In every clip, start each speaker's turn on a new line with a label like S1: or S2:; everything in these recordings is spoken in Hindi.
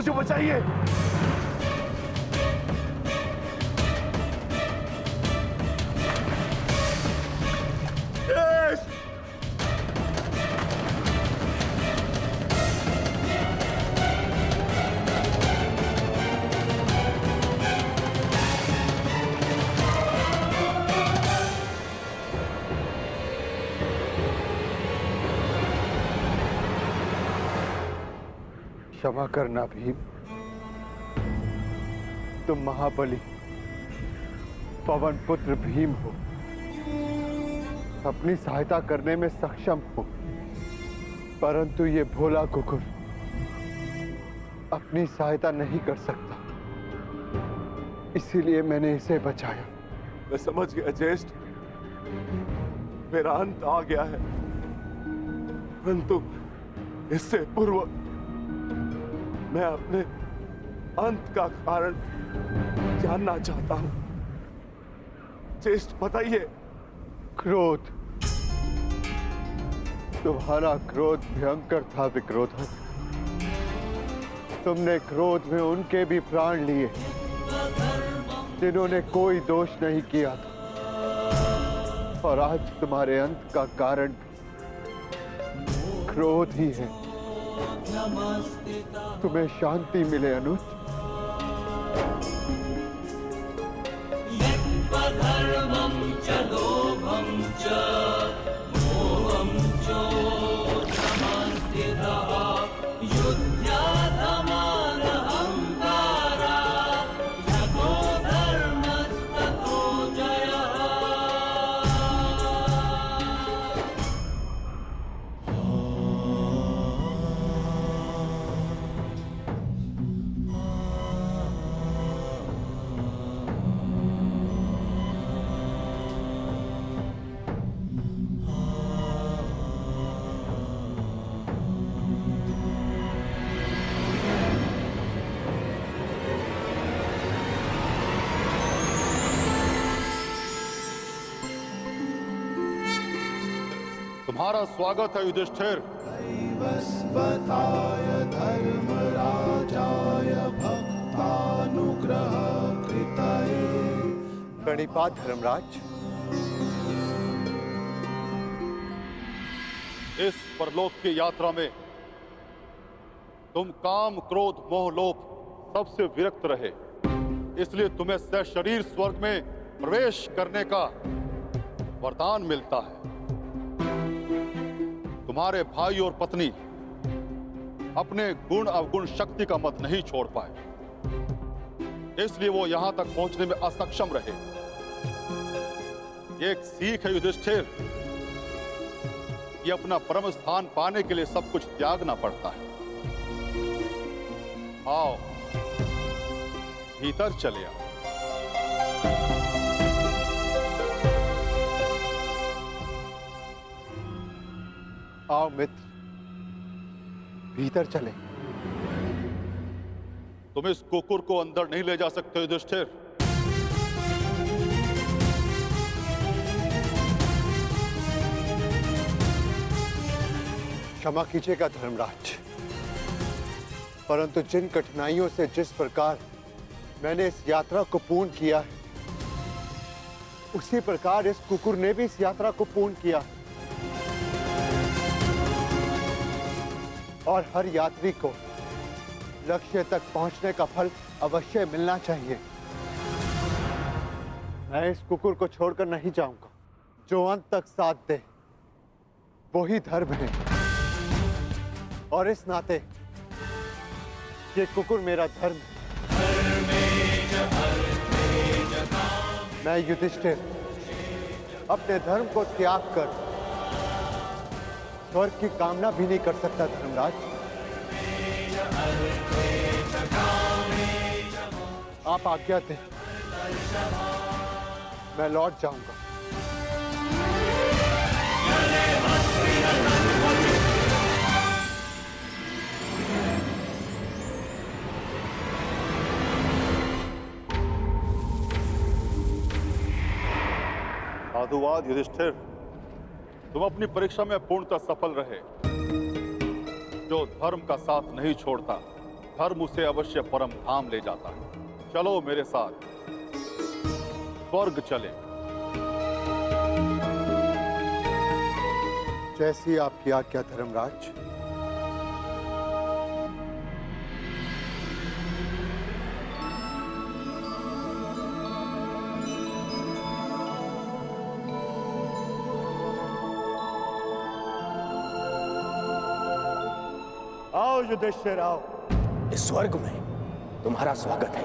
S1: मुझे बचाइए।
S2: क्षमा करना भीम, तुम महाबली पवन पुत्र भीम हो, अपनी सहायता करने में सक्षम हो, परंतु ये भोला कुकुर अपनी सहायता नहीं कर सकता, इसीलिए मैंने इसे बचाया।
S1: मैं समझ गया ज्येष्ठ, मेरा अंत आ गया है, परंतु इससे पूर्व मैं अपने अंत का कारण जानना चाहता हूं। ज्येष्ठ बताइए।
S2: क्रोध, तुम्हारा क्रोध भयंकर था विक्रोधन। तुमने क्रोध में उनके भी प्राण लिए जिन्होंने कोई दोष नहीं किया था, और आज तुम्हारे अंत का कारण क्रोध ही है। तुम्हें शांति मिले अनुज।
S3: धर्मं च लोभं च मोहं चोषमस्थितः युध्याधमानहङ्कारा यतो धर्मस्ततो जयः।
S4: तुम्हारा स्वागत है युधिष्ठिर।
S5: वैवस्वताय धर्मराजाय भक्तानुग्रह कृतये।
S2: प्रणिपात धर्मराज।
S4: इस परलोक की यात्रा में तुम काम, क्रोध, मोह, लोभ सबसे विरक्त रहे, इसलिए तुम्हें सशरीर स्वर्ग में प्रवेश करने का वरदान मिलता है। तुम्हारे भाई और पत्नी अपने गुण अवगुण शक्ति का मत नहीं छोड़ पाए, इसलिए वो यहां तक पहुंचने में असक्षम रहे। ये एक सीख है युधिष्ठिर कि अपना परम स्थान पाने के लिए सब कुछ त्यागना पड़ता है। आओ भीतर चले आओ।
S2: आओ मित्र, भीतर चले।
S4: तुम इस कुकुर को अंदर नहीं ले जा सकते युधिष्ठिर।
S2: क्षमा कीजिएगा धर्मराज, परंतु जिन कठिनाइयों से जिस प्रकार मैंने इस यात्रा को पूर्ण किया है, उसी प्रकार इस कुकुर ने भी इस यात्रा को पूर्ण किया है। और हर यात्री को लक्ष्य तक पहुंचने का फल अवश्य मिलना चाहिए। मैं इस कुकुर को छोड़कर नहीं जाऊंगा। जो अंत तक साथ दे वही धर्म है, और इस नाते ये कुकुर मेरा धर्म है। मैं युधिष्ठिर अपने धर्म को त्याग कर स्वर्ग की कामना भी नहीं कर सकता धर्मराज। आप आज्ञा दें, मैं लौट जाऊंगा।
S4: साधुवाद युधिष्ठिर, तुम अपनी परीक्षा में पूर्णतः सफल रहे। जो धर्म का साथ नहीं छोड़ता धर्म उसे अवश्य परम धाम ले जाता है। चलो मेरे साथ, स्वर्ग चले।
S2: जैसी आपकी आज्ञा धर्मराज। आओ युधिष्ठिर आओ।
S6: इस स्वर्ग में तुम्हारा स्वागत है।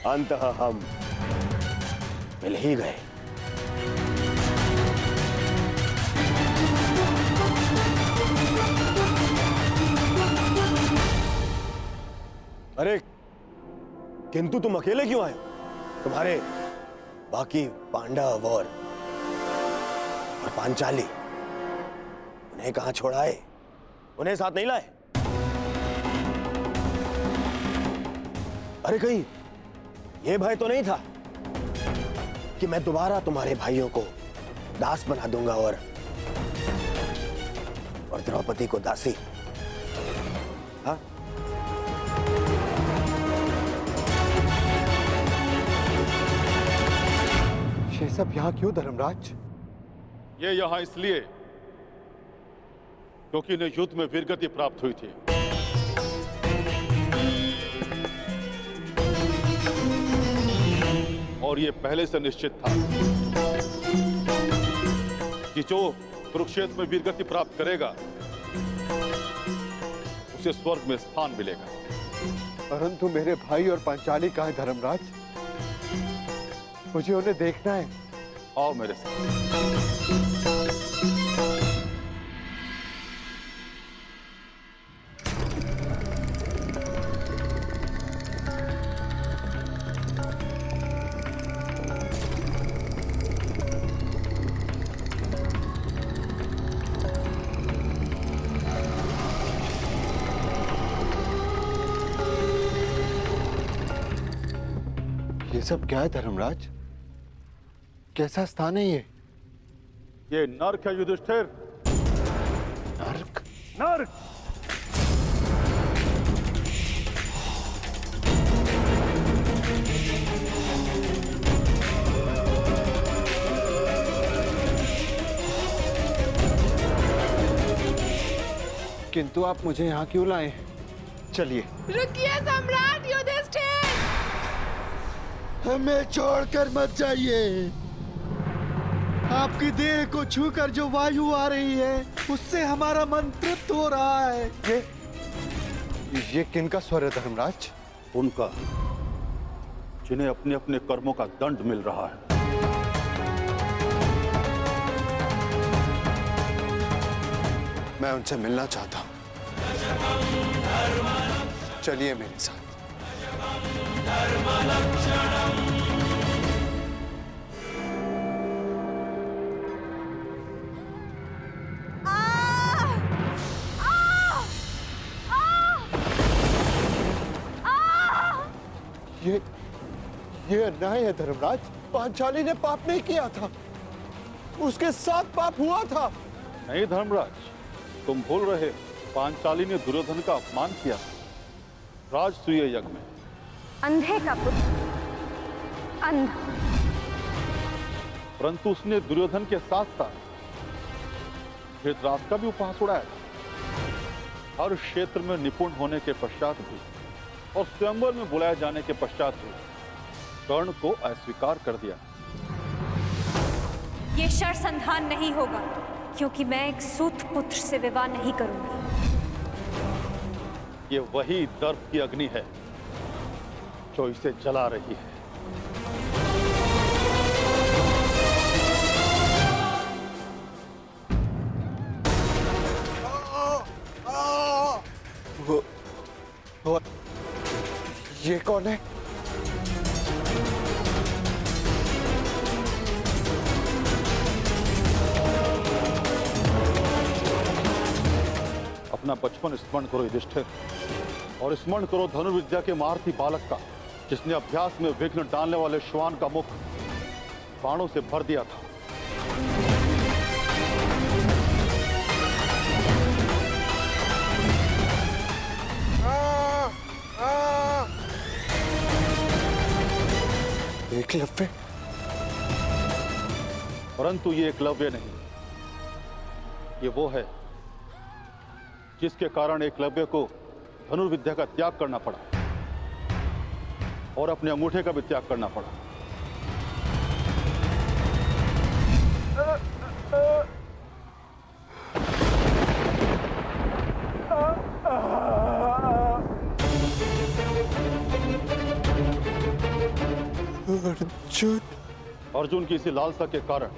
S6: अंततः हम मिल ही गए। अरे किंतु तुम अकेले क्यों आए? तुम्हारे बाकी पांडव और पांचाली उन्हें कहां छोड़ा है? उन्हें साथ नहीं लाए? अरे कहीं यह भय तो नहीं था कि मैं दोबारा तुम्हारे भाइयों को दास बना दूंगा और द्रौपदी को दासी? हाँ,
S2: ये सब यहाँ क्यों धर्मराज?
S4: ये यहां इसलिए क्योंकि इन्हें युद्ध में वीरगति प्राप्त हुई थी। और ये पहले से निश्चित था कि जो कुरुक्षेत्र में वीरगति प्राप्त करेगा उसे स्वर्ग में स्थान मिलेगा।
S2: परंतु मेरे भाई और पांचाली कहाँ है धर्मराज? मुझे उन्हें देखना है।
S4: आओ मेरे साथ।
S2: ये सब क्या है धर्मराज? कैसा स्थान है ये?
S4: ये नर्क है युधिष्ठिर।
S2: नर्क?
S4: नर्क।
S2: किंतु आप मुझे यहाँ क्यों लाए? चलिए।
S7: रुकिए सम्राट युधिष्ठिर!
S5: हमें छोड़कर मत जाइए। आपकी देह को छूकर जो वायु आ रही है उससे हमारा मन तृप्त हो रहा है।
S2: ये किनका स्वर है धर्मराज?
S4: उनका, जिन्हें अपने अपने कर्मों का दंड मिल रहा है।
S2: मैं उनसे मिलना चाहता हूँ। चलिए मेरे साथ। ये अन्याय है धर्मराज। पांचाली ने पाप नहीं किया था, उसके साथ पाप हुआ था।
S4: नहीं धर्मराज, तुम भूल रहे। पांचाली ने दुर्योधन का अपमान किया राजसूय यज्ञ में।
S8: अंधे का पुत्र अंधा।
S4: परंतु उसने दुर्योधन के साथ साथ धृतराष्ट्र का भी उपहास उड़ाया। हर क्षेत्र में निपुण होने के पश्चात भी और स्वयंवर में बुलाए जाने के पश्चात भी कर्ण को अस्वीकार कर दिया।
S8: ये शरसंधान नहीं होगा, क्योंकि मैं एक सूत पुत्र से विवाह नहीं करूंगी।
S4: ये वही दर्प की अग्नि है जो इसे जला रही है।
S2: ये कौन है?
S4: अपना बचपन स्मरण करो युधिष्ठिर, और स्मरण करो धनुर्विद्या के महारथी बालक का, जिसने अभ्यास में विघ्न डालने वाले श्वान का मुख बाणों से भर दिया था।
S2: एकलव्य?
S4: परंतु ये एकलव्य नहीं, ये वो है जिसके कारण एकलव्य को धनुर्विद्या का त्याग करना पड़ा और अपने अंगूठे का भी त्याग करना पड़ा।
S2: अर्जुन?
S4: अर्जुन की इसी लालसा के कारण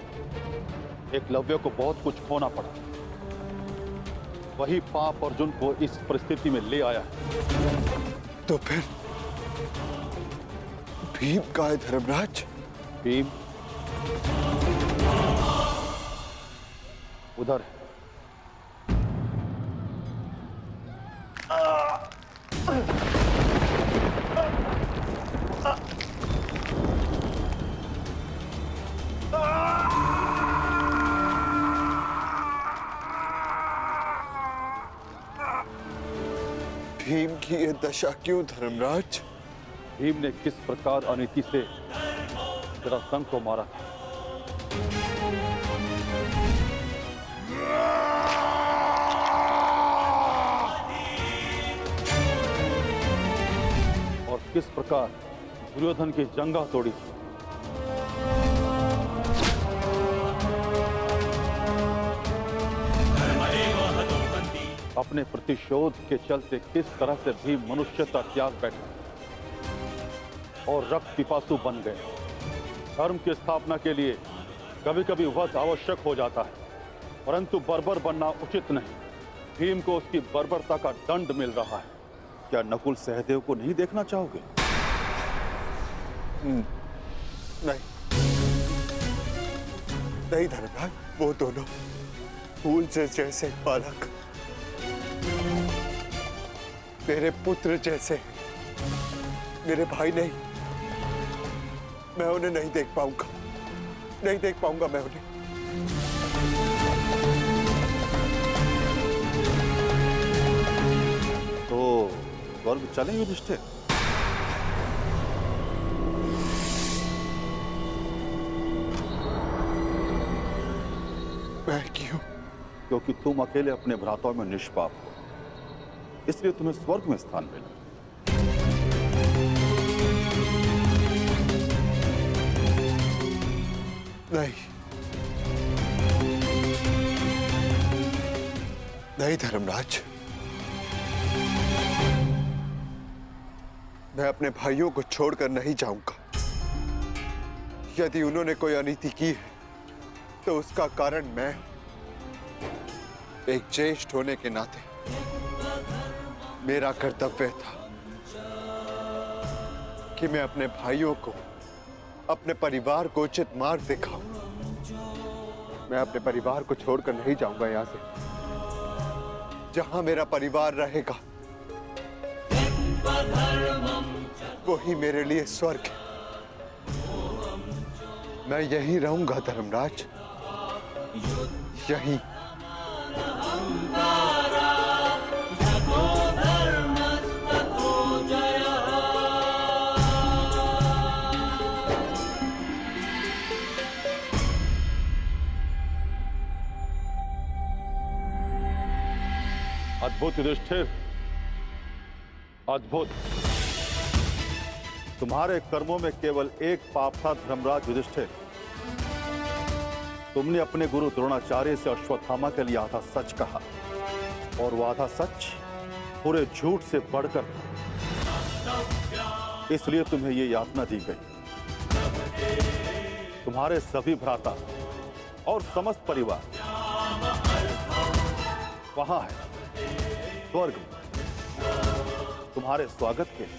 S4: एकलव्य को बहुत कुछ खोना पड़ा। वही पाप अर्जुन को इस परिस्थिति में ले आया है।
S2: तो फिर भीम का है धर्मराज?
S4: भीम उधर है।
S2: भीम की ये दशा क्यों धर्मराज?
S4: भीम ने किस प्रकार अनीति से जरासंध को मारा था। और किस प्रकार दुर्योधन की जंगा तोड़ी थी। अपने प्रतिशोध के चलते किस तरह से भीम मनुष्यता त्याग बैठे और रक्त पिपासु बन गए। धर्म की स्थापना के लिए कभी कभी वध आवश्यक हो जाता है, परंतु बर्बर बनना उचित नहीं। भीम को उसकी बर्बरता का दंड मिल रहा है। क्या नकुल सहदेव को नहीं देखना चाहोगे?
S2: नहीं नहीं धर्मराज, वो दोनों फूल से जैसे बालक मेरे पुत्र जैसे, मेरे भाई नहीं। मैं उन्हें नहीं देख पाऊंगा, नहीं देख पाऊंगा मैं उन्हें।
S4: तो स्वर्ग चलें युधिष्ठिर?
S2: मैं क्यों?
S4: क्योंकि तुम अकेले अपने भ्राताओं में निष्पाप हो, इसलिए तुम्हें स्वर्ग में स्थान मिला।
S2: नहीं नहीं धर्मराज, मैं अपने भाइयों को छोड़कर नहीं जाऊंगा। यदि उन्होंने कोई अनीति की है तो उसका कारण मैं, एक ज्येष्ठ होने के नाते मेरा कर्तव्य था कि मैं अपने भाइयों को, अपने परिवार को उचित मार्ग दिखाऊं। मैं अपने परिवार को छोड़कर नहीं जाऊंगा यहां से। जहां मेरा परिवार रहेगा वही मेरे लिए स्वर्ग है। मैं यहीं रहूंगा धर्मराज, यहीं।
S4: अद्भुत युधिष्ठिर, अद्भुत। तुम्हारे कर्मों में केवल एक पाप था धर्मराज युधिष्ठिर। तुमने अपने गुरु द्रोणाचार्य से अश्वत्थामा के लिए आधा सच कहा, और वो आधा सच पूरे झूठ से बढ़कर था। इसलिए तुम्हें ये यातना दी गई। तुम्हारे सभी भ्राता और समस्त परिवार वहां है स्वर्ग में, तुम्हारे स्वागत के लिए।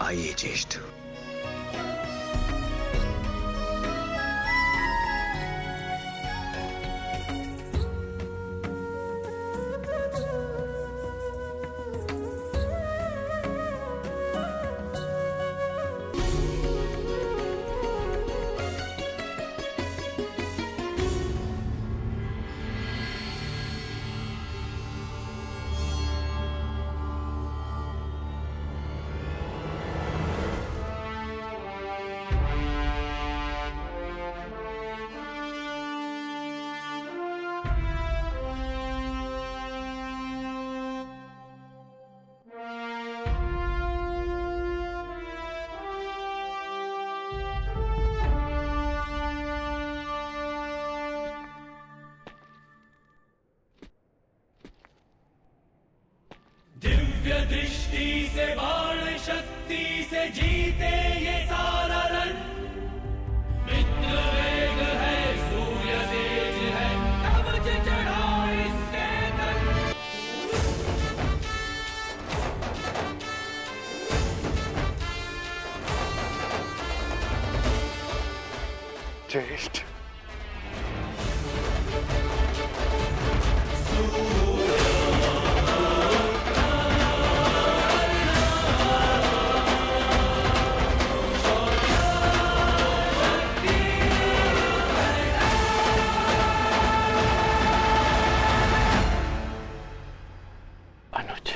S6: आइए ज्येष्ठ।
S3: दिव्य दृष्टि से बाण शक्ति से जीते ये सारा रण। मित्र वेग है सूर्य तेज है कवच चढ़ा इसके तन।
S2: ज्येष्ठ, अनुज,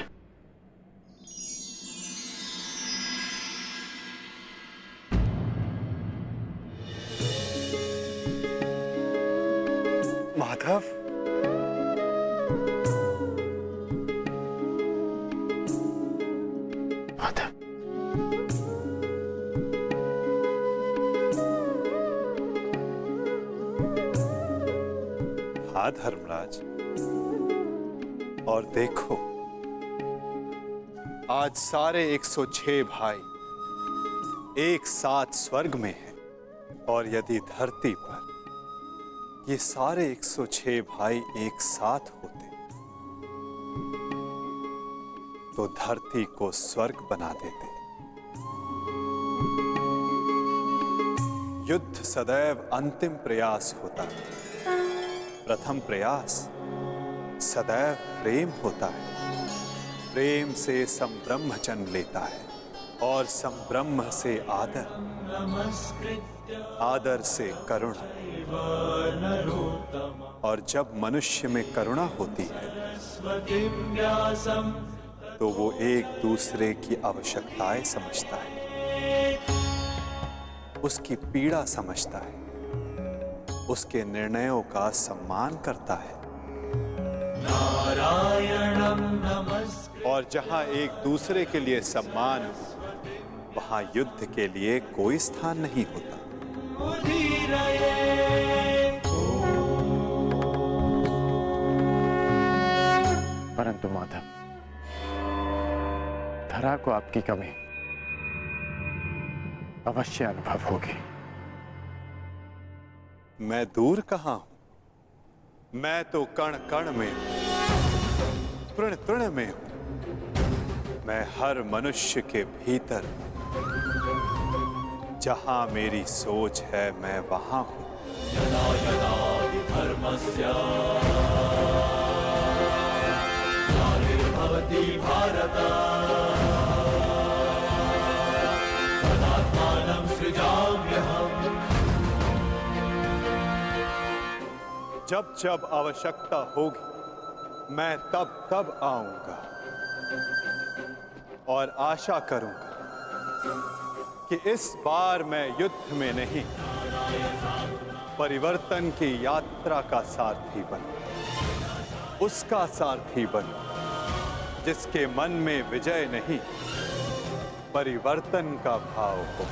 S2: माधव, माधव,
S9: हाँ धर्मराज, और देखो आज सारे 106 भाई एक साथ स्वर्ग में हैं, और यदि धरती पर ये सारे 106 भाई एक साथ होते तो धरती को स्वर्ग बना देते। युद्ध सदैव अंतिम प्रयास होता है, प्रथम प्रयास सदैव प्रेम होता है। प्रेम से संब्रह्म जन्म लेता है और संब्रह्म से आदर, आदर से करुणा, और जब मनुष्य में करुणा होती है तो वो एक दूसरे की आवश्यकताएं समझता है, उसकी पीड़ा समझता है, उसके निर्णयों का सम्मान करता है। और जहां एक दूसरे के लिए सम्मान हो, वहां युद्ध के लिए कोई स्थान नहीं होता।
S2: परंतु माधव, धरा को आपकी कमी अवश्य अनुभव होगी।
S9: मैं दूर कहां हूं, मैं तो कण कण में हूं, तृण तृण में हूं। मैं हर मनुष्य के भीतर हूं। जहां मेरी सोच है मैं वहां हूं।
S3: यदा यदा धर्मस्य ग्लानिर्भवति भारत तदात्मानं सृजाम्यहम्।
S9: जब जब आवश्यकता होगी मैं तब तब आऊंगा, और आशा करूंगा कि इस बार मैं युद्ध में नहीं, परिवर्तन की यात्रा का सारथी बनूं, उसका सारथी बनूं जिसके मन में विजय नहीं, परिवर्तन का भाव हो।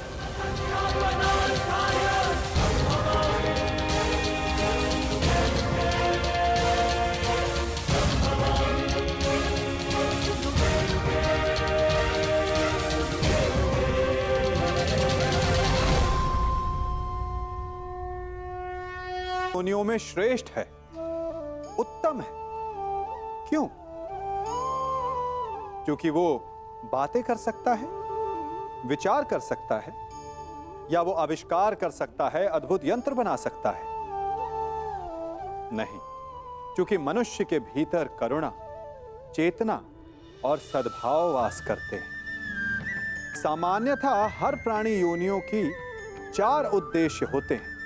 S9: मुनियों में श्रेष्ठ है, उत्तम है। क्यों? क्योंकि वो बातें कर सकता है, विचार कर सकता है या वो आविष्कार कर सकता है, अद्भुत यंत्र बना सकता है? नहीं, क्योंकि मनुष्य के भीतर करुणा, चेतना और सद्भाव वास करते हैं। सामान्यतः हर प्राणी योनियों की 4 उद्देश्य होते हैं: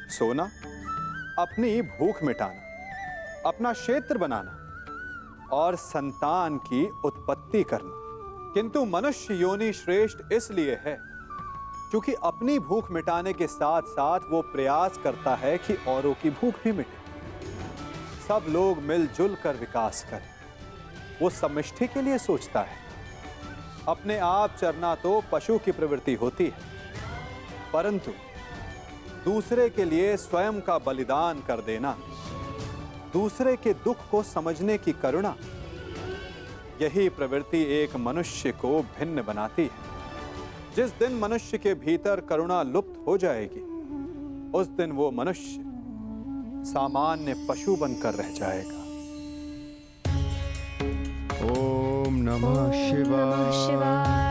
S9: सोना, अपनी भूख मिटाना, अपना क्षेत्र बनाना और संतान की उत्पत्ति करना। किंतु मनुष्य योनि श्रेष्ठ इसलिए है क्योंकि अपनी भूख मिटाने के साथ साथ वो प्रयास करता है कि औरों की भूख भी मिटे, सब लोग मिलजुल कर विकास करें। वो समष्टि के लिए सोचता है। अपने आप चरना तो पशु की प्रवृत्ति होती है, परंतु दूसरे के लिए स्वयं का बलिदान कर देना, दूसरे के दुख को समझने की करुणा, यही प्रवृत्ति एक मनुष्य को भिन्न बनाती है। जिस दिन मनुष्य के भीतर करुणा लुप्त हो जाएगी, उस दिन वो मनुष्य सामान्य पशु बनकर रह जाएगा।
S5: ओम नमः शिवाय।